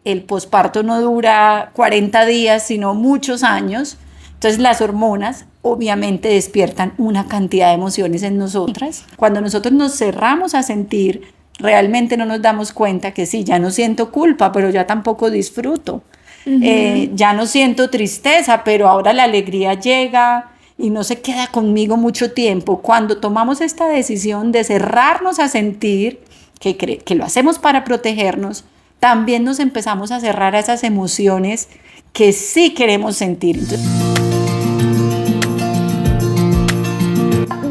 el posparto no dura 40 días, sino muchos años. Entonces las hormonas obviamente despiertan una cantidad de emociones en nosotras. Cuando nosotros nos cerramos a sentir, realmente no nos damos cuenta que sí, ya no siento culpa, pero ya tampoco disfruto. Ya no siento tristeza, pero ahora la alegría llega y no se queda conmigo mucho tiempo. Cuando tomamos esta decisión de cerrarnos a sentir, que lo hacemos para protegernos, también nos empezamos a cerrar a esas emociones que sí queremos sentir. Entonces,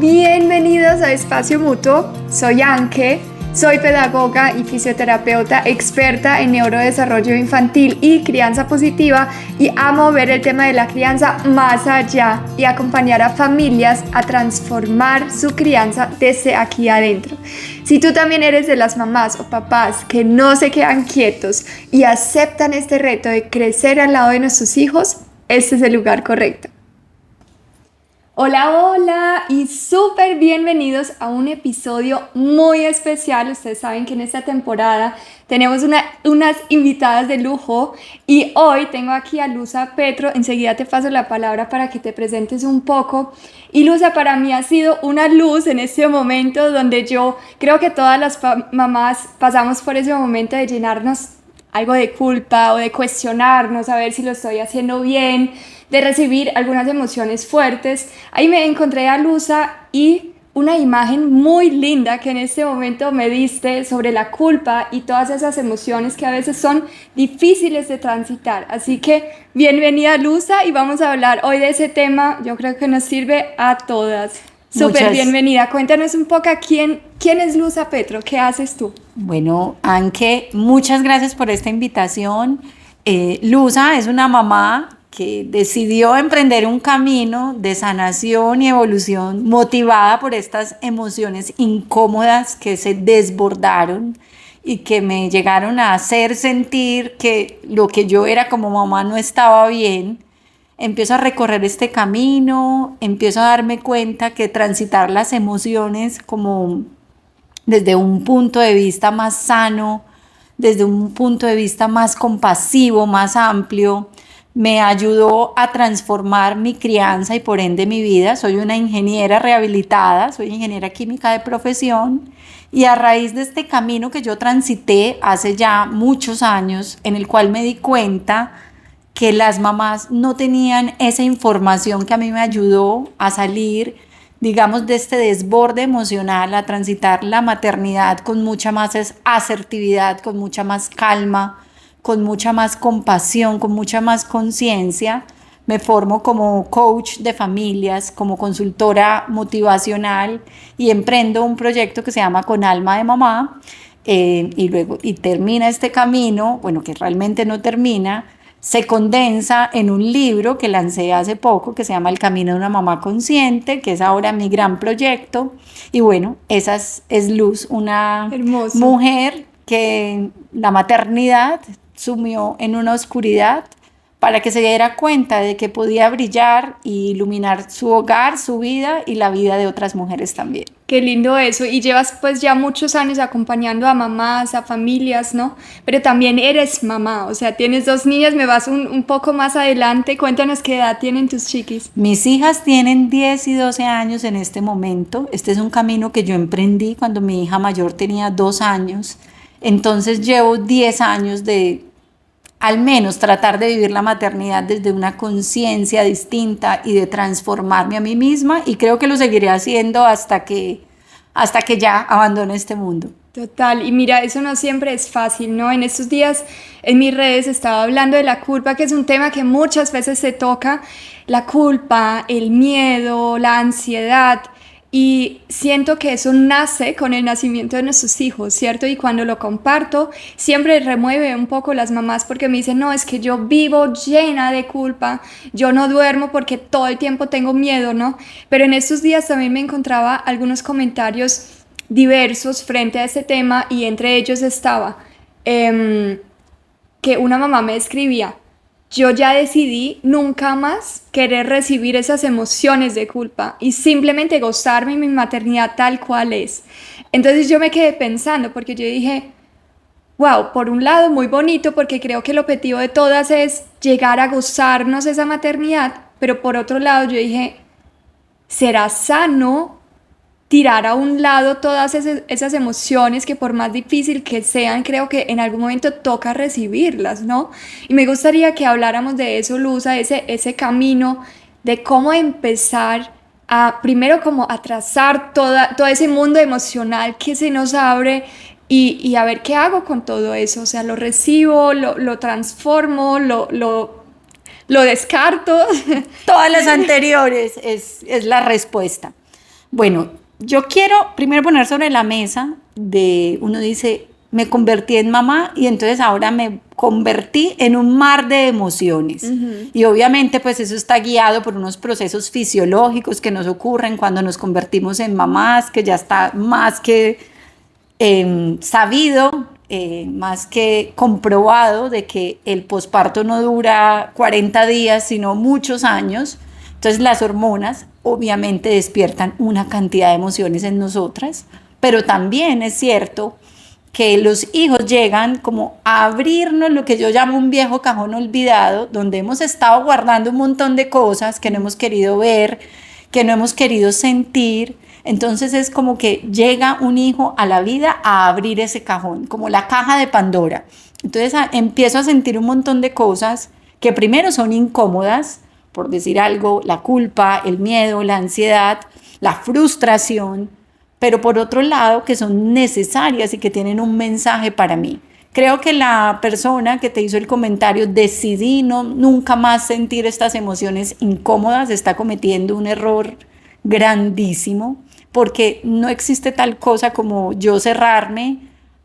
bienvenidos a Espacio Mutuo, soy Anke, soy pedagoga y fisioterapeuta experta en neurodesarrollo infantil y crianza positiva y amo ver el tema de la crianza más allá y acompañar a familias a transformar su crianza desde aquí adentro. Si tú también eres de las mamás o papás que no se quedan quietos y aceptan este reto de crecer al lado de nuestros hijos, este es el lugar correcto. Hola, hola y súper bienvenidos a un episodio muy especial. Ustedes saben que en esta temporada tenemos unas invitadas de lujo y hoy tengo aquí a Luza Petro. Enseguida te paso la palabra para que te presentes un poco. Y Luza para mí ha sido una luz en este momento donde yo creo que todas las mamás pasamos por ese momento de llenarnos algo de culpa o de cuestionarnos a ver si lo estoy haciendo bien, de recibir algunas emociones fuertes. Ahí me encontré a Luza y una imagen muy linda que en este momento me diste sobre la culpa y todas esas emociones que a veces son difíciles de transitar. Así que bienvenida Luza y vamos a hablar hoy de ese tema. Yo creo que nos sirve a todas. Súper bienvenida. Cuéntanos un poco quién es Luza Petro, ¿qué haces tú? Bueno, Anke, muchas gracias por esta invitación. Luza es una mamá que decidió emprender un camino de sanación y evolución motivada por estas emociones incómodas que se desbordaron y que me llegaron a hacer sentir que lo que yo era como mamá no estaba bien. Empiezo a recorrer este camino, empiezo a darme cuenta que transitar las emociones como desde un punto de vista más sano, desde un punto de vista más compasivo, más amplio, me ayudó a transformar mi crianza y por ende mi vida. Soy una ingeniera rehabilitada, soy ingeniera química de profesión y a raíz de este camino que yo transité hace ya muchos años, en el cual me di cuenta que las mamás no tenían esa información que a mí me ayudó a salir, digamos, de este desborde emocional, a transitar la maternidad con mucha más asertividad, con mucha más calma, con mucha más compasión, con mucha más conciencia. Me formo como coach de familias, como consultora motivacional y emprendo un proyecto que se llama Con Alma de Mamá y termina este camino, bueno, que realmente no termina, se condensa en un libro que lancé hace poco que se llama El Camino de una Mamá Consciente, que es ahora mi gran proyecto. Y bueno, esa es Luz, una Hermoso. Mujer que la maternidad sumió en una oscuridad para que se diera cuenta de que podía brillar y iluminar su hogar, su vida y la vida de otras mujeres también. Qué lindo eso, y llevas pues ya muchos años acompañando a mamás, a familias, ¿no? Pero también eres mamá, o sea, tienes 2 niñas, me vas un poco más adelante, cuéntanos qué edad tienen tus chiquis. Mis hijas tienen 10 y 12 años en este momento. Este es un camino que yo emprendí cuando mi hija mayor tenía 2 años, entonces llevo 10 años de al menos tratar de vivir la maternidad desde una conciencia distinta y de transformarme a mí misma, y creo que lo seguiré haciendo hasta que ya abandone este mundo. Total, y mira, eso no siempre es fácil, ¿no? En estos días en mis redes estaba hablando de la culpa, que es un tema que muchas veces se toca, la culpa, el miedo, la ansiedad. Y siento que eso nace con el nacimiento de nuestros hijos, ¿cierto? Y cuando lo comparto, siempre remueve un poco las mamás porque me dicen, no, es que yo vivo llena de culpa, yo no duermo porque todo el tiempo tengo miedo, ¿no? Pero en estos días también me encontraba algunos comentarios diversos frente a este tema y entre ellos estaba que una mamá me escribía, yo ya decidí nunca más querer recibir esas emociones de culpa y simplemente gozarme mi maternidad tal cual es. Entonces yo me quedé pensando porque yo dije, wow, por un lado muy bonito porque creo que el objetivo de todas es llegar a gozarnos esa maternidad, pero por otro lado yo dije, ¿será sano tirar a un lado todas esas emociones que por más difícil que sean, creo que en algún momento toca recibirlas, ¿no? Y me gustaría que habláramos de eso, Luza, ese camino de cómo empezar a, primero como a trazar todo ese mundo emocional que se nos abre y a ver qué hago con todo eso, o sea, lo recibo, lo transformo, lo descarto. Todas las anteriores es la respuesta. Bueno, yo quiero primero poner sobre la mesa uno dice, me convertí en mamá y entonces ahora me convertí en un mar de emociones. Y obviamente pues eso está guiado por unos procesos fisiológicos que nos ocurren cuando nos convertimos en mamás, que ya está más que sabido, más que comprobado de que el posparto no dura 40 días, sino muchos años. Entonces las hormonas obviamente despiertan una cantidad de emociones en nosotras, pero también es cierto que los hijos llegan como a abrirnos lo que yo llamo un viejo cajón olvidado, donde hemos estado guardando un montón de cosas que no hemos querido ver, que no hemos querido sentir. Entonces es como que llega un hijo a la vida a abrir ese cajón, como la caja de Pandora. Entonces empiezo a sentir un montón de cosas que primero son incómodas, por decir algo, la culpa, el miedo, la ansiedad, la frustración, pero por otro lado que son necesarias y que tienen un mensaje para mí. Creo que la persona que te hizo el comentario, decidí nunca más sentir estas emociones incómodas, está cometiendo un error grandísimo, porque no existe tal cosa como yo cerrarme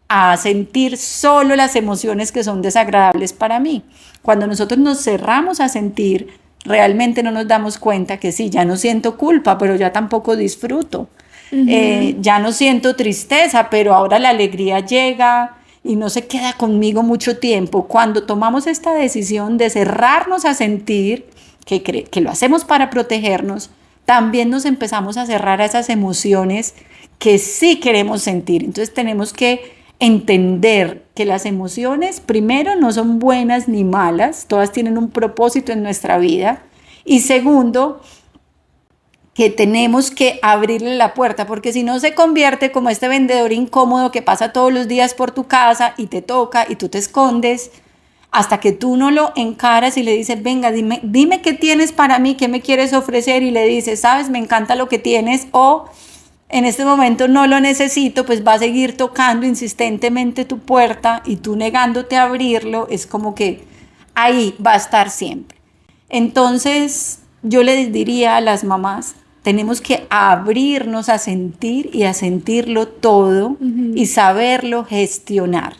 a sentir solo las emociones que son desagradables para mí. Cuando nosotros nos cerramos a sentir, realmente no nos damos cuenta que sí, ya no siento culpa, pero ya tampoco disfruto. Ya no siento tristeza, pero ahora la alegría llega y no se queda conmigo mucho tiempo. Cuando tomamos esta decisión de cerrarnos a sentir, que lo hacemos para protegernos, también nos empezamos a cerrar a esas emociones que sí queremos sentir. Entonces tenemos que entender que las emociones, primero, no son buenas ni malas, todas tienen un propósito en nuestra vida. Y segundo, que tenemos que abrirle la puerta, porque si no se convierte como este vendedor incómodo que pasa todos los días por tu casa y te toca y tú te escondes, hasta que tú no lo encaras y le dices, venga, dime qué tienes para mí, qué me quieres ofrecer, y le dices, sabes, me encanta lo que tienes, o en este momento no lo necesito, pues va a seguir tocando insistentemente tu puerta y tú negándote a abrirlo, es como que ahí va a estar siempre. Entonces yo les diría a las mamás, tenemos que abrirnos a sentir y a sentirlo todo y saberlo gestionar.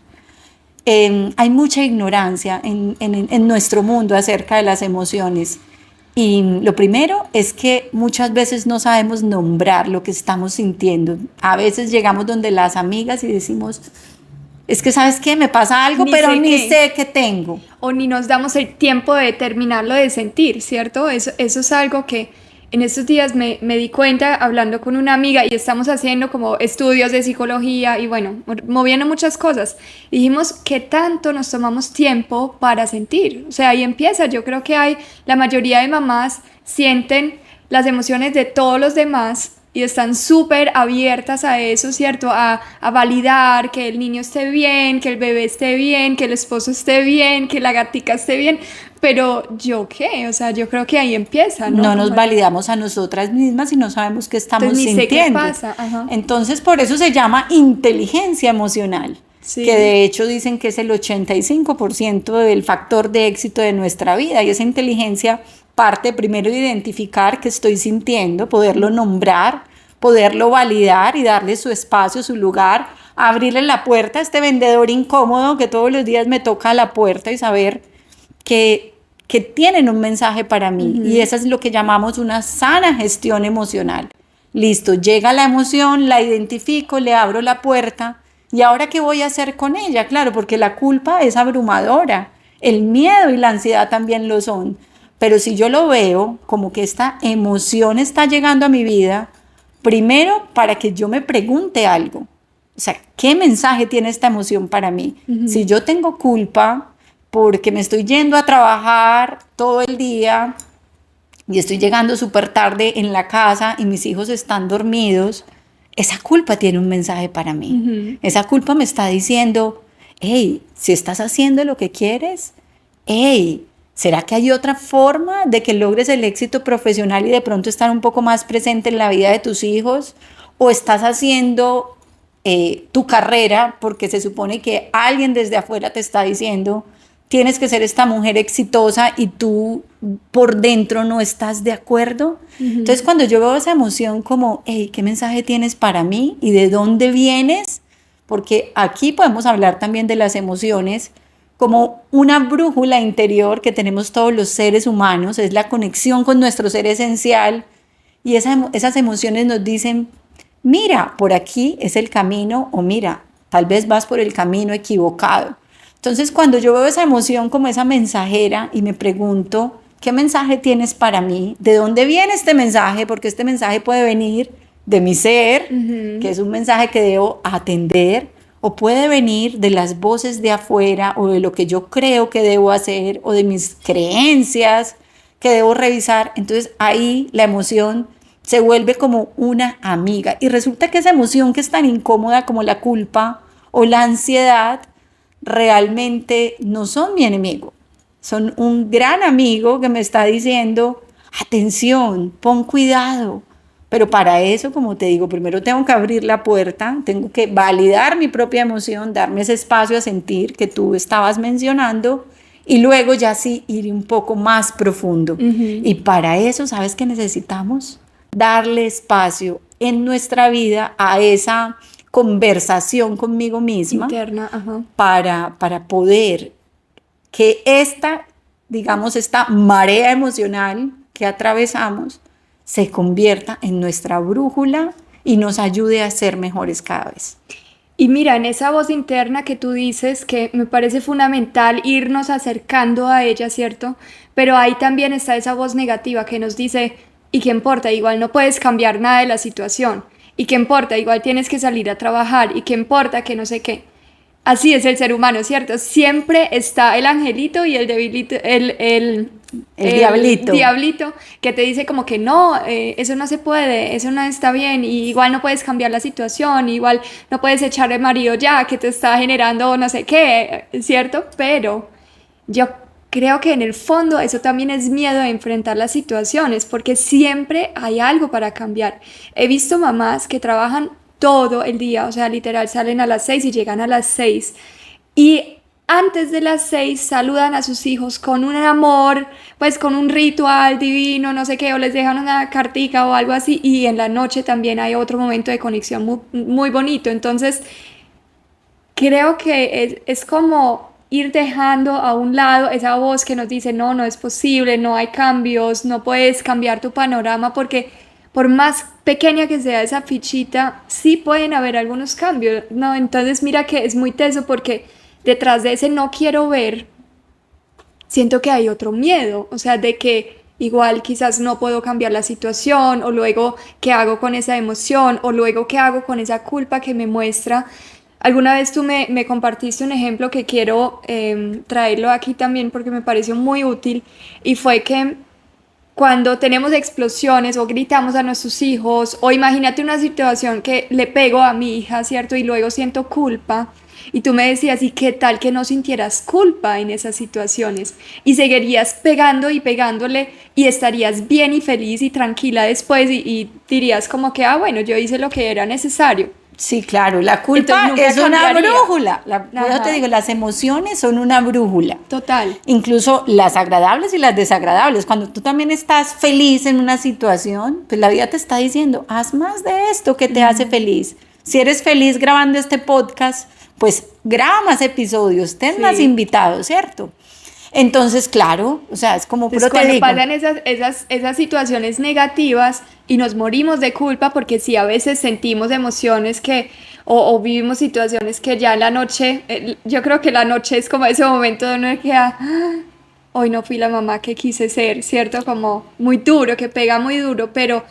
Hay mucha ignorancia en nuestro mundo acerca de las emociones. Y lo primero es que muchas veces no sabemos nombrar lo que estamos sintiendo. A veces llegamos donde las amigas y decimos, es que ¿sabes qué? Me pasa algo, pero ni sé qué tengo. O ni nos damos el tiempo de terminarlo de sentir, ¿cierto? Eso es algo que en estos días me di cuenta hablando con una amiga y estamos haciendo como estudios de psicología y bueno, moviendo muchas cosas. Dijimos, ¿qué tanto nos tomamos tiempo para sentir? O sea, ahí empieza. Yo creo que la mayoría de mamás sienten las emociones de todos los demás y están súper abiertas a eso, ¿cierto? A validar que el niño esté bien, que el bebé esté bien, que el esposo esté bien, que la gatica esté bien. Pero ¿yo qué? O sea, yo creo que ahí empieza, ¿no? No nos validamos a nosotras mismas y no sabemos qué estamos Entonces, sintiendo. Ni sé qué pasa. Ajá. Entonces, por eso se llama inteligencia emocional, sí, que de hecho dicen que es el 85% del factor de éxito de nuestra vida. Y esa inteligencia parte primero de identificar qué estoy sintiendo, poderlo nombrar, poderlo validar y darle su espacio, su lugar, abrirle la puerta a este vendedor incómodo que todos los días me toca la puerta y saber que tienen un mensaje para mí. Y eso es lo que llamamos una sana gestión emocional. Listo, llega la emoción, la identifico, le abro la puerta. ¿Y ahora qué voy a hacer con ella? Claro, porque la culpa es abrumadora, el miedo y la ansiedad también lo son. Pero si yo lo veo como que esta emoción está llegando a mi vida, primero para que yo me pregunte algo. O sea, ¿qué mensaje tiene esta emoción para mí? Si yo tengo culpa porque me estoy yendo a trabajar todo el día y estoy llegando súper tarde en la casa y mis hijos están dormidos, esa culpa tiene un mensaje para mí. Esa culpa me está diciendo, hey, si estás haciendo lo que quieres, hey, ¿será que hay otra forma de que logres el éxito profesional y de pronto estar un poco más presente en la vida de tus hijos? ¿O estás haciendo tu carrera porque se supone que alguien desde afuera te está diciendo tienes que ser esta mujer exitosa y tú por dentro no estás de acuerdo? Entonces cuando yo veo esa emoción como, hey, ¿qué mensaje tienes para mí? ¿Y de dónde vienes? Porque aquí podemos hablar también de las emociones como una brújula interior que tenemos todos los seres humanos, es la conexión con nuestro ser esencial, y esas emociones nos dicen, mira, por aquí es el camino, o mira, tal vez vas por el camino equivocado. Entonces, cuando yo veo esa emoción como esa mensajera y me pregunto, ¿qué mensaje tienes para mí? ¿De dónde viene este mensaje? Porque este mensaje puede venir de mi ser, que es un mensaje que debo atender, o puede venir de las voces de afuera, o de lo que yo creo que debo hacer, o de mis creencias que debo revisar. Entonces, ahí la emoción se vuelve como una amiga. Y resulta que esa emoción que es tan incómoda como la culpa o la ansiedad, realmente no son mi enemigo, son un gran amigo que me está diciendo, atención, pon cuidado. Pero para eso, como te digo, primero tengo que abrir la puerta, tengo que validar mi propia emoción, darme ese espacio a sentir que tú estabas mencionando, y luego ya sí ir un poco más profundo. Y para eso, ¿sabes qué necesitamos? Darle espacio en nuestra vida a esa conversación conmigo misma interna, para poder que digamos, esta marea emocional que atravesamos se convierta en nuestra brújula y nos ayude a ser mejores cada vez. Y mira, en esa voz interna que tú dices, que me parece fundamental irnos acercando a ella, ¿cierto? Pero ahí también está esa voz negativa que nos dice, ¿y qué importa? Igual no puedes cambiar nada de la situación. ¿Y qué importa? Igual tienes que salir a trabajar. ¿Y qué importa? Que no sé qué. Así es el ser humano, ¿cierto? Siempre está el angelito y el debilito, el diablito que te dice como que no, eso no se puede, eso no está bien, y igual no puedes cambiar la situación, igual no puedes echar el marido ya que te está generando no sé qué, ¿cierto? Pero yo creo que en el fondo eso también es miedo a enfrentar las situaciones, porque siempre hay algo para cambiar. He visto mamás que trabajan todo el día, o sea, literal, salen a las 6 y llegan a las 6, y antes de las 6 saludan a sus hijos con un amor, pues con un ritual divino, no sé qué, o les dejan una cartica o algo así, y en la noche también hay otro momento de conexión muy, muy bonito. Entonces, creo que es como ir dejando a un lado esa voz que nos dice, no, no es posible, no hay cambios, no puedes cambiar tu panorama, porque por más pequeña que sea esa fichita, sí pueden haber algunos cambios, ¿no? Entonces mira que es muy teso, porque detrás de ese no quiero ver, siento que hay otro miedo, o sea, de que igual quizás no puedo cambiar la situación, o luego qué hago con esa emoción, o luego qué hago con esa culpa que me muestra. Alguna vez tú me compartiste un ejemplo que quiero traerlo aquí también porque me pareció muy útil, y fue que cuando tenemos explosiones o gritamos a nuestros hijos, o imagínate una situación que le pego a mi hija, ¿cierto? Y luego siento culpa. Y tú me decías, ¿y qué tal que no sintieras culpa en esas situaciones? Y seguirías pegando y pegándole, y estarías bien y feliz y tranquila después, y dirías como que, ah, bueno, yo hice lo que era necesario. Sí, claro, la culpa es una brújula. Yo te digo, las emociones son una brújula. Total. Incluso las agradables y las desagradables. Cuando tú también estás feliz en una situación, pues la vida te está diciendo, haz más de esto que te hace feliz. Si eres feliz grabando este podcast, pues graba más episodios, ten más invitados, ¿cierto? Entonces, claro, o sea, es como... Entonces, cuando pasan esas situaciones negativas y nos morimos de culpa, porque sí, a veces sentimos emociones o vivimos situaciones que ya en la noche, yo creo que la noche es como ese momento de uno que hoy no fui la mamá que quise ser, ¿cierto? Como muy duro, que pega muy duro, pero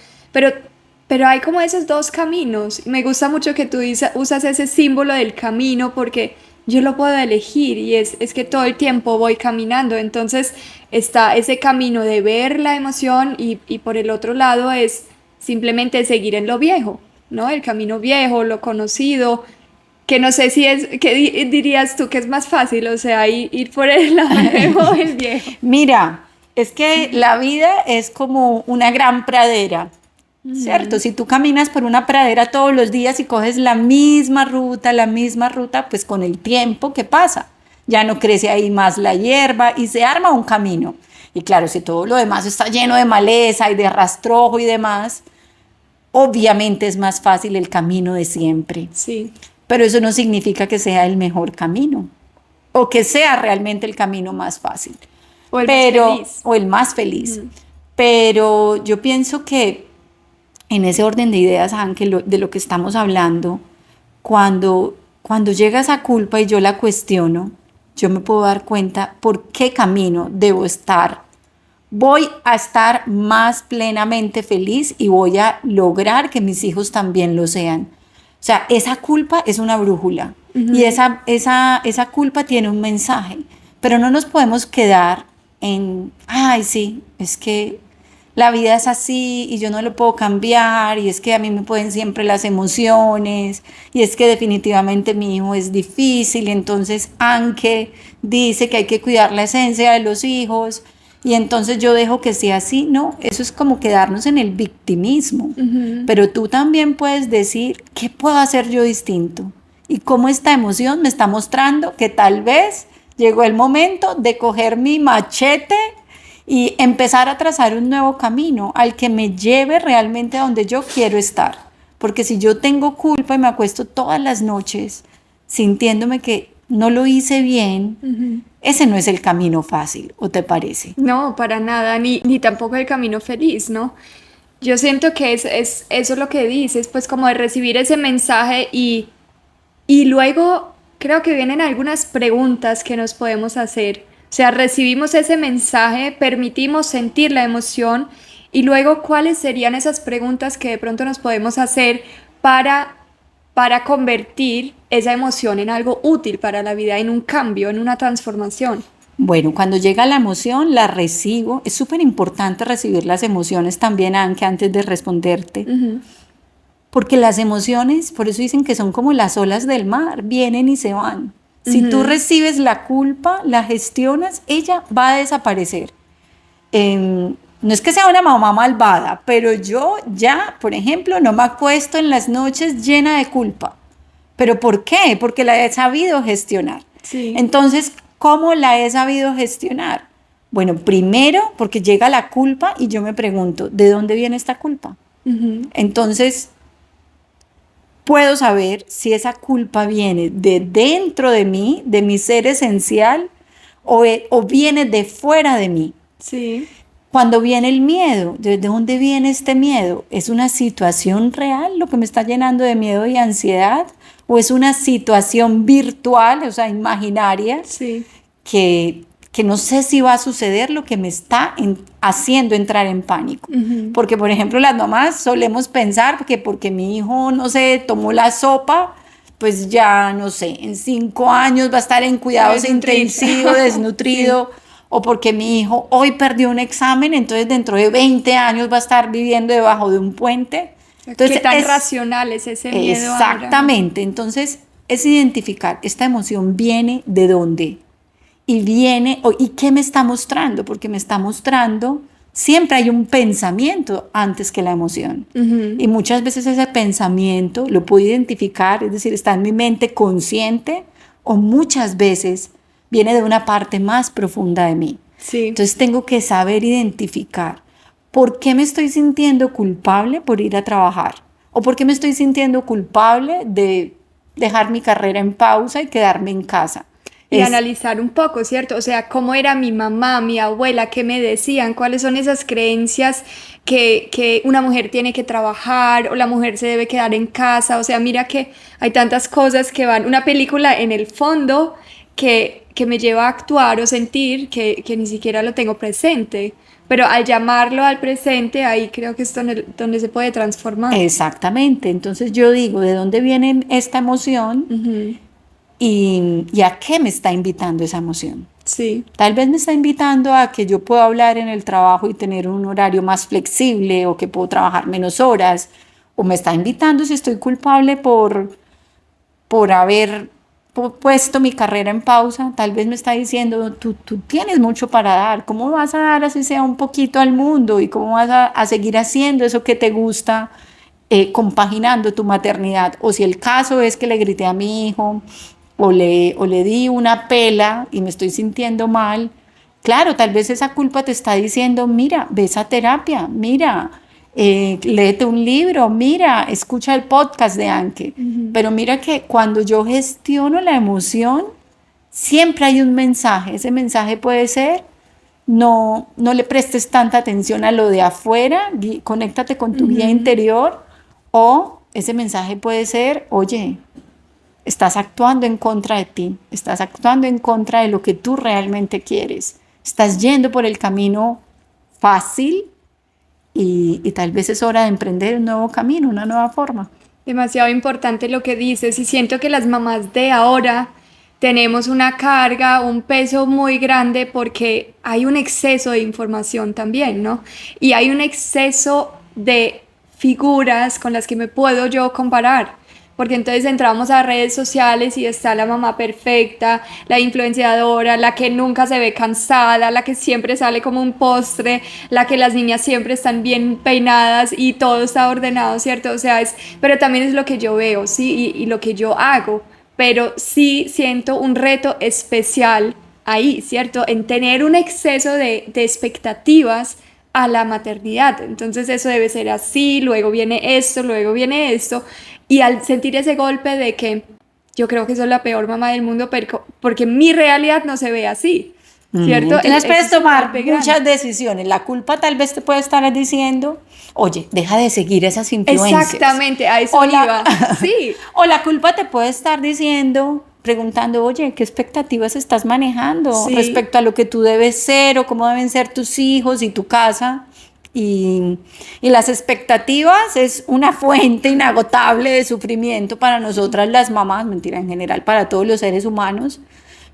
Pero hay como esos dos caminos. Me gusta mucho que tú usas ese símbolo del camino porque yo lo puedo elegir y es que todo el tiempo voy caminando. Entonces está ese camino de ver la emoción y por el otro lado es simplemente seguir en lo viejo, ¿no? El camino viejo, lo conocido, que no sé si es, ¿qué dirías tú que es más fácil? O sea, ir por el lado nuevo o el viejo. Mira, es que la vida es como una gran pradera, ¿cierto? Si tú caminas por una pradera todos los días y coges la misma ruta, pues con el tiempo, ¿qué pasa? Ya no crece ahí más la hierba y se arma un camino. Y claro, si todo lo demás está lleno de maleza y de rastrojo y demás, obviamente es más fácil el camino de siempre. Sí. Pero eso no significa que sea el mejor camino o que sea realmente el camino más fácil. O el más feliz. O el más feliz. Pero yo pienso que en ese orden de ideas, Ángel, de lo que estamos hablando, cuando llega esa culpa y yo la cuestiono, yo me puedo dar cuenta por qué camino debo estar. Voy a estar más plenamente feliz y voy a lograr que mis hijos también lo sean. O sea, esa culpa es una brújula y esa culpa tiene un mensaje, pero no nos podemos quedar en, ay, sí, es que la vida es así y yo no lo puedo cambiar y es que a mí me pueden siempre las emociones y es que definitivamente mi hijo es difícil y entonces Anke dice que hay que cuidar la esencia de los hijos y entonces yo dejo que sea así. No, eso es como quedarnos en el victimismo. Pero tú también puedes decir, ¿qué puedo hacer yo distinto? Y cómo esta emoción me está mostrando que tal vez llegó el momento de coger mi machete y empezar a trazar un nuevo camino al que me lleve realmente a donde yo quiero estar. Porque si yo tengo culpa y me acuesto todas las noches sintiéndome que no lo hice bien, ese no es el camino fácil, ¿o te parece? No, para nada, ni tampoco el camino feliz, ¿no? Yo siento que es eso lo que dices, pues como de recibir ese mensaje y luego creo que vienen algunas preguntas que nos podemos hacer. O sea, recibimos ese mensaje, permitimos sentir la emoción y luego cuáles serían esas preguntas que de pronto nos podemos hacer para convertir esa emoción en algo útil para la vida, en un cambio, en una transformación. Bueno, cuando llega la emoción, la recibo. Es súper importante recibir las emociones también, Anke, antes de responderte. Porque las emociones, por eso dicen que son como las olas del mar, vienen y se van. Si tú recibes la culpa, la gestionas, ella va a desaparecer. No es que sea una mamá malvada, pero yo ya, por ejemplo, no me acuesto en las noches llena de culpa. ¿Pero por qué? Porque la he sabido gestionar. Sí. Entonces, ¿cómo la he sabido gestionar? Bueno, primero porque llega la culpa y yo me pregunto, ¿de dónde viene esta culpa? Entonces, puedo saber si esa culpa viene de dentro de mí, de mi ser esencial, o viene de fuera de mí. Sí. Cuando viene el miedo, ¿de dónde viene este miedo? ¿Es una situación real lo que me está llenando de miedo y ansiedad? ¿O es una situación virtual, o sea, imaginaria, Sí. que no sé si va a suceder lo que me está haciendo entrar en pánico? Porque, por ejemplo, las mamás solemos pensar que porque mi hijo, no sé, tomó la sopa, pues ya, no sé, en 5 años va a estar en cuidados intensivos, desnutrido. Sí. O porque mi hijo hoy perdió un examen, entonces dentro de 20 años va a estar viviendo debajo de un puente. Entonces, ¿qué tan racional es ese miedo? Exactamente. Ahora? Entonces, es identificar, esta emoción viene de dónde. Y viene, ¿y qué me está mostrando? Porque me está mostrando, siempre hay un pensamiento antes que la emoción. Y muchas veces ese pensamiento lo puedo identificar, es decir, está en mi mente consciente, o muchas veces viene de una parte más profunda de mí. Sí. Entonces tengo que saber identificar por qué me estoy sintiendo culpable por ir a trabajar, o por qué me estoy sintiendo culpable de dejar mi carrera en pausa y quedarme en casa. Y analizar un poco, ¿cierto? O sea, cómo era mi mamá, mi abuela, qué me decían, cuáles son esas creencias que una mujer tiene que trabajar o la mujer se debe quedar en casa. O sea, mira que hay tantas cosas que van, una película en el fondo que que me lleva a actuar o sentir que ni siquiera lo tengo presente. Pero al llamarlo al presente, ahí creo que es donde se puede transformar. Exactamente. Entonces yo digo, ¿de dónde viene esta emoción? Ujú. ¿Y a qué me está invitando esa emoción? Sí. Tal vez me está invitando a que yo pueda hablar en el trabajo y tener un horario más flexible, o que puedo trabajar menos horas, o me está invitando si estoy culpable por haber puesto mi carrera en pausa. Tal vez me está diciendo, tú tienes mucho para dar, ¿cómo vas a dar así sea un poquito al mundo? ¿Y cómo vas a seguir haciendo eso que te gusta, compaginando tu maternidad? O si el caso es que le grité a mi hijo, o le di una pela y me estoy sintiendo mal. Claro, tal vez esa culpa te está diciendo, mira, ve a terapia, mira, léete un libro, mira, escucha el podcast de Anke. Pero mira que cuando yo gestiono la emoción, siempre hay un mensaje. Ese mensaje puede ser, no le prestes tanta atención a lo de afuera, conéctate con tu guía interior. O ese mensaje puede ser, oye, estás actuando en contra de ti, estás actuando en contra de lo que tú realmente quieres, estás yendo por el camino fácil, y tal vez es hora de emprender un nuevo camino, una nueva forma. Demasiado importante lo que dices, y siento que las mamás de ahora tenemos una carga, un peso muy grande porque hay un exceso de información también, ¿no? Y hay un exceso de figuras con las que me puedo yo comparar. Porque entonces entramos a redes sociales y está la mamá perfecta, la influenciadora, la que nunca se ve cansada, la que siempre sale como un postre, la que las niñas siempre están bien peinadas y todo está ordenado, ¿cierto? O sea, pero también es lo que yo veo, ¿sí? Y lo que yo hago, pero sí siento un reto especial ahí, ¿cierto? En tener un exceso de expectativas a la maternidad. Entonces eso debe ser así, luego viene esto, y al sentir ese golpe de que yo creo que soy la peor mamá del mundo porque mi realidad no se ve así, ¿cierto? Entonces puedes Ese es un tomar golpe grande. muchas decisiones. La culpa tal vez te puede estar diciendo, oye, deja de seguir esas influencias. Exactamente, a eso iba. Sí. O la culpa te puede estar diciendo, preguntando, oye, ¿qué expectativas estás manejando Sí. respecto a lo que tú debes ser, o cómo deben ser tus hijos y tu casa? Y las expectativas es una fuente inagotable de sufrimiento para nosotras las mamás, mentira, en general para todos los seres humanos.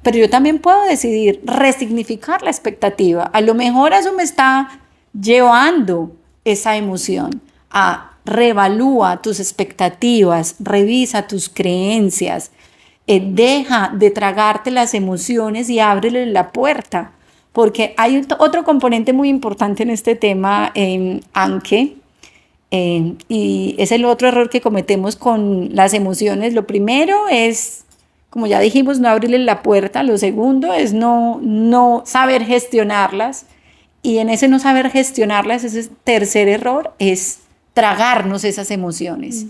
Pero yo también puedo decidir resignificar la expectativa. A lo mejor eso me está llevando esa emoción a reevalúa tus expectativas, revisa tus creencias, deja de tragarte las emociones y ábrele la puerta. Porque hay otro componente muy importante en este tema, Anke, y es el otro error que cometemos con las emociones. Lo primero es, como ya dijimos, no abrirle la puerta. Lo segundo es no saber gestionarlas. Y en ese no saber gestionarlas, ese tercer error es tragarnos esas emociones.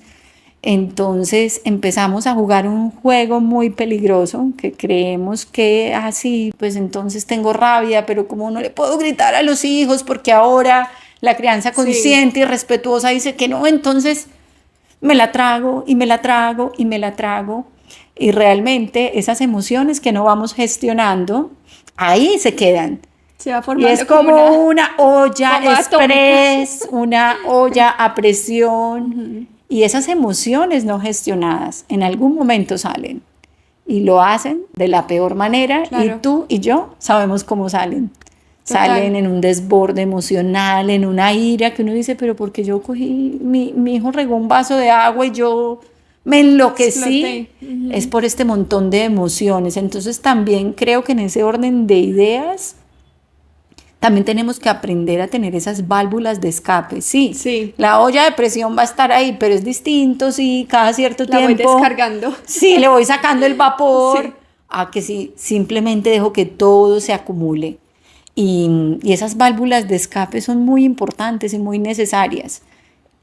Entonces empezamos a jugar un juego muy peligroso, que creemos que así, pues entonces tengo rabia, pero como no le puedo gritar a los hijos porque ahora la crianza consciente y respetuosa dice que no, entonces me la trago y me la trago y me la trago. Y realmente esas emociones que no vamos gestionando, ahí se quedan. Se va Y formando es como una olla express, una olla a presión. Y esas emociones no gestionadas en algún momento salen. Y lo hacen de la peor manera. Claro. Y tú y yo sabemos cómo salen. Total. Salen en un desborde emocional, en una ira que uno dice, pero porque yo cogí, mi hijo regó un vaso de agua y yo me enloquecí. Es por este montón de emociones. Entonces también creo que en ese orden de ideas también tenemos que aprender a tener esas válvulas de escape. Sí, la olla de presión va a estar ahí, pero es distinto si cada cierto tiempo... La voy descargando. Sí, le voy sacando el vapor, a que sí, simplemente dejo que todo se acumule. Y esas válvulas de escape son muy importantes y muy necesarias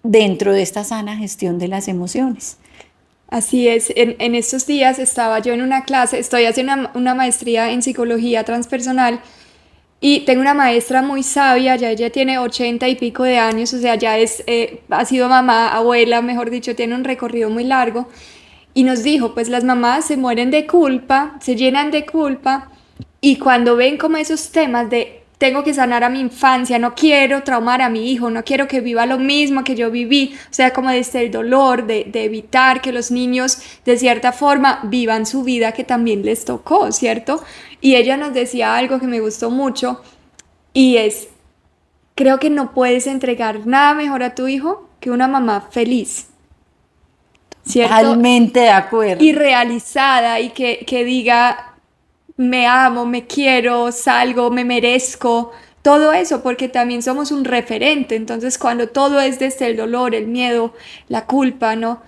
dentro de esta sana gestión de las emociones. Así es, en estos días estaba yo en una clase, estoy haciendo una maestría en psicología transpersonal, y tengo una maestra muy sabia, ya ella tiene 80 y pico de años, o sea, ya ha sido mamá, abuela, mejor dicho, tiene un recorrido muy largo, y nos dijo, pues las mamás se mueren de culpa, se llenan de culpa, Y cuando ven como esos temas de tengo que sanar a mi infancia, no quiero traumar a mi hijo, no quiero que viva lo mismo que yo viví, o sea, como desde el dolor, de evitar que los niños de cierta forma vivan su vida que también les tocó, ¿cierto? Y ella nos decía algo que me gustó mucho y es, creo que no puedes entregar nada mejor a tu hijo que una mamá feliz, ¿cierto? Totalmente de acuerdo. Y realizada y que diga, me amo, me quiero, salgo, me merezco, todo eso, porque también somos un referente. Entonces, cuando todo es desde el dolor, el miedo, la culpa, ¿no?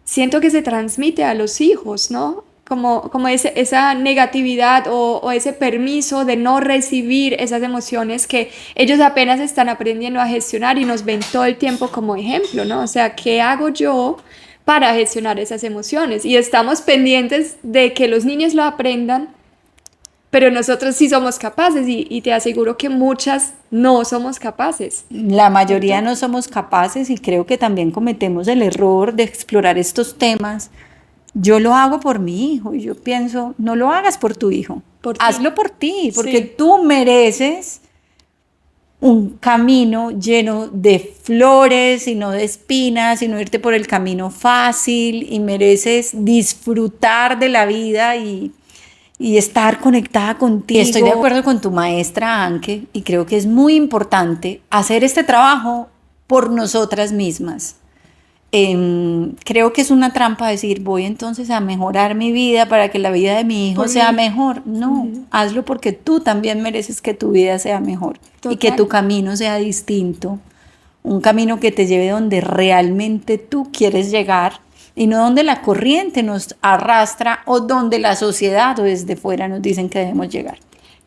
Siento que se transmite a los hijos, ¿no? Como esa negatividad o ese permiso de no recibir esas emociones que ellos apenas están aprendiendo a gestionar y nos ven todo el tiempo como ejemplo, ¿no? O sea, ¿qué hago yo para gestionar esas emociones? Y estamos pendientes de que los niños lo aprendan, pero nosotros sí somos capaces y te aseguro que muchas no somos capaces. La mayoría no somos capaces y creo que también cometemos el error de explorar estos temas. Yo lo hago por mi hijo y yo pienso, no lo hagas por tu hijo, Por ti. hazlo por ti, porque Sí. tú mereces un camino lleno de flores y no de espinas y no irte por el camino fácil y mereces disfrutar de la vida y estar conectada contigo. Y estoy de acuerdo con tu maestra Anke y creo que es muy importante hacer este trabajo por nosotras mismas. Creo que es una trampa decir voy entonces a mejorar mi vida para que la vida de mi hijo Por sea mí. mejor. No, hazlo porque tú también mereces que tu vida sea mejor y que Total. tu camino sea distinto, un camino que te lleve donde realmente tú quieres llegar y no donde la corriente nos arrastra o donde la sociedad o desde fuera nos dicen que debemos llegar.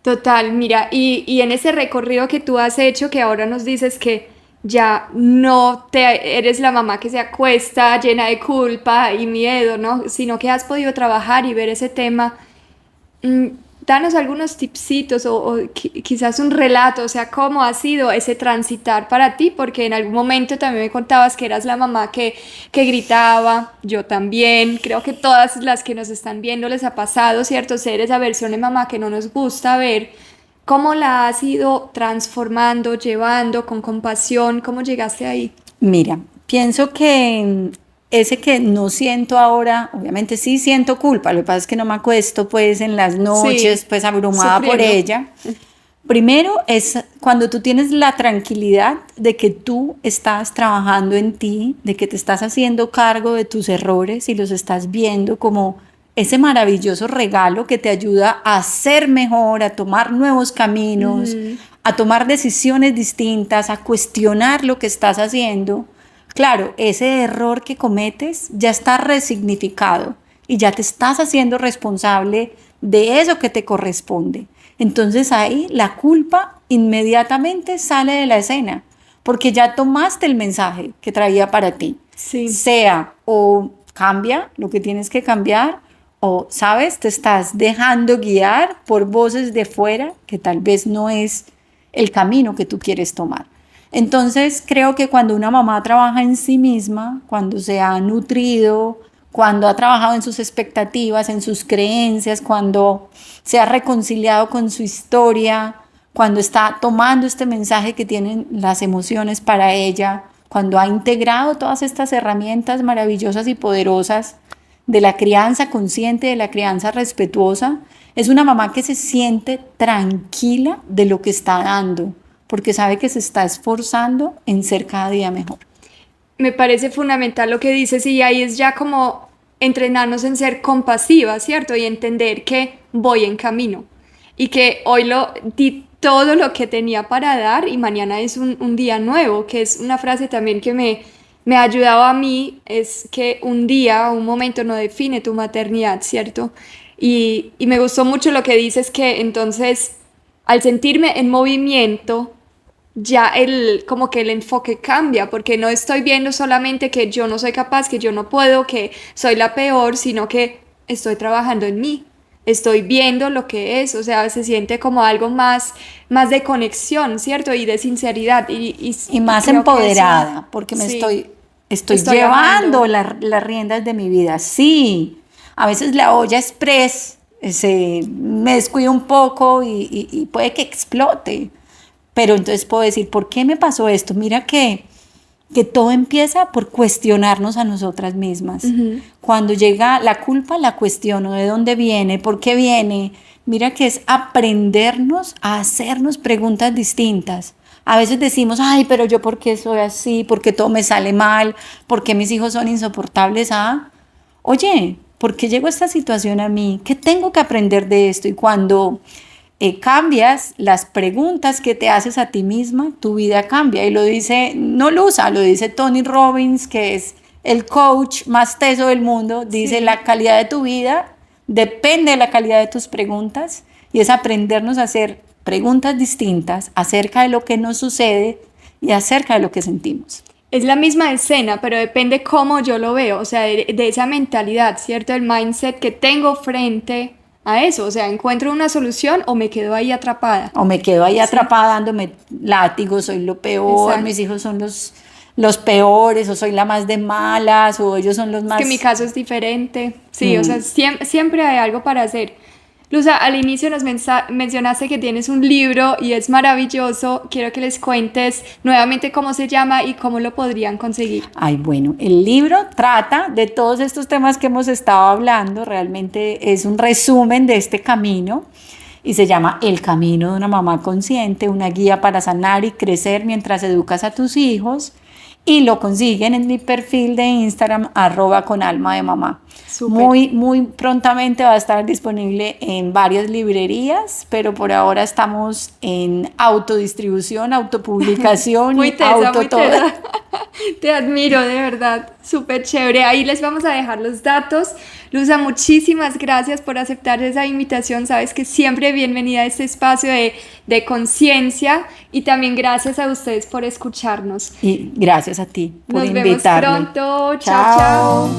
Total, mira, y en ese recorrido que tú has hecho, que ahora nos dices que ya no te eres la mamá que se acuesta llena de culpa y miedo, ¿no? Sino que has podido trabajar y ver ese tema. mm, Danos algunos tipsitos quizás un relato, o sea, cómo ha sido ese transitar para ti, porque en algún momento también me contabas que eras la mamá que gritaba, yo también, creo que todas las que nos están viendo les ha pasado, ¿cierto? Ser esa versión de mamá que no nos gusta ver. ¿Cómo la has ido transformando, llevando con compasión? ¿Cómo llegaste ahí? Mira, pienso que ese que no siento ahora, obviamente sí siento culpa, lo que pasa es que no me acuesto pues en las noches Sí, pues abrumada por sufriendo. ella. Primero es cuando tú tienes la tranquilidad de que tú estás trabajando en ti, de que te estás haciendo cargo de tus errores y los estás viendo como ese maravilloso regalo que te ayuda a ser mejor, a tomar nuevos caminos, a tomar decisiones distintas, a cuestionar lo que estás haciendo. Claro, ese error que cometes ya está resignificado y ya te estás haciendo responsable de eso que te corresponde. Entonces ahí la culpa inmediatamente sale de la escena, porque ya tomaste el mensaje que traía para ti. Sí. Sea o cambia lo que tienes que cambiar, o, sabes, te estás dejando guiar por voces de fuera que tal vez no es el camino que tú quieres tomar. Entonces creo que cuando una mamá trabaja en sí misma, cuando se ha nutrido, cuando ha trabajado en sus expectativas, en sus creencias, cuando se ha reconciliado con su historia, cuando está tomando este mensaje que tienen las emociones para ella, cuando ha integrado todas estas herramientas maravillosas y poderosas de la crianza consciente, de la crianza respetuosa, es una mamá que se siente tranquila de lo que está dando, porque sabe que se está esforzando en ser cada día mejor. Me parece fundamental lo que dices y ahí es ya como entrenarnos en ser compasivas, ¿cierto? Y entender que voy en camino y que hoy lo di todo lo que tenía para dar y mañana es un día nuevo, que es una frase también que me ha ayudado a mí, es que un día, un momento no define tu maternidad, ¿cierto? Y me gustó mucho lo que dices que entonces al sentirme en movimiento, ya como que el enfoque cambia, porque no estoy viendo solamente que yo no soy capaz, que yo no puedo, que soy la peor, sino que estoy trabajando en mí, estoy viendo lo que es, o sea, se siente como algo más de conexión, ¿cierto? Y de sinceridad. Y más Creo que empoderada, eso, porque sí, estoy estoy llevando amando. las riendas de mi vida. Sí, a veces la olla express me descuido un poco y puede que explote. Pero entonces puedo decir, ¿por qué me pasó esto? Mira que todo empieza por cuestionarnos a nosotras mismas. Cuando llega la culpa, la cuestiono, ¿de dónde viene? ¿Por qué viene? Mira que es aprendernos a hacernos preguntas distintas. A veces decimos, ay, pero yo ¿por qué soy así? ¿Por qué todo me sale mal? ¿Por qué mis hijos son insoportables? Oye, ¿por qué llegó esta situación a mí? ¿Qué tengo que aprender de esto? Y cuando cambias las preguntas que te haces a ti misma, tu vida cambia. Y lo dice, no lo usa, lo dice Tony Robbins, que es el coach más teso del mundo. Dice, la calidad de tu vida depende de la calidad de tus preguntas, y es aprendernos a hacer preguntas distintas acerca de lo que nos sucede y acerca de lo que sentimos. Es la misma escena, pero depende cómo yo lo veo, o sea, de esa mentalidad, ¿cierto? El mindset que tengo frente a eso, o sea, encuentro una solución o me quedo ahí atrapada. O me quedo ahí atrapada dándome látigos, soy lo peor, exacto, mis hijos son los peores, o soy la más de malas, o ellos son los más... Es que mi caso es diferente, sí, o sea, siempre hay algo para hacer. Luza, al inicio nos mencionaste que tienes un libro y es maravilloso. Quiero que les cuentes nuevamente cómo se llama y cómo lo podrían conseguir. Ay, bueno, el libro trata de todos estos temas que hemos estado hablando. Realmente es un resumen de este camino y se llama El camino de una mamá consciente, una guía para sanar y crecer mientras educas a tus hijos. Y lo consiguen en mi perfil de Instagram, @conalmademamá. Muy prontamente va a estar disponible en varias librerías, pero por ahora estamos en autodistribución, autopublicación muy y tesa. todo. Te admiro, de verdad, súper chévere. Ahí les vamos a dejar los datos. Luza, muchísimas gracias por aceptar esa invitación. Sabes que siempre bienvenida a este espacio de conciencia, y también gracias a ustedes por escucharnos. Y gracias a ti por invitarme. Nos vemos pronto. Chao.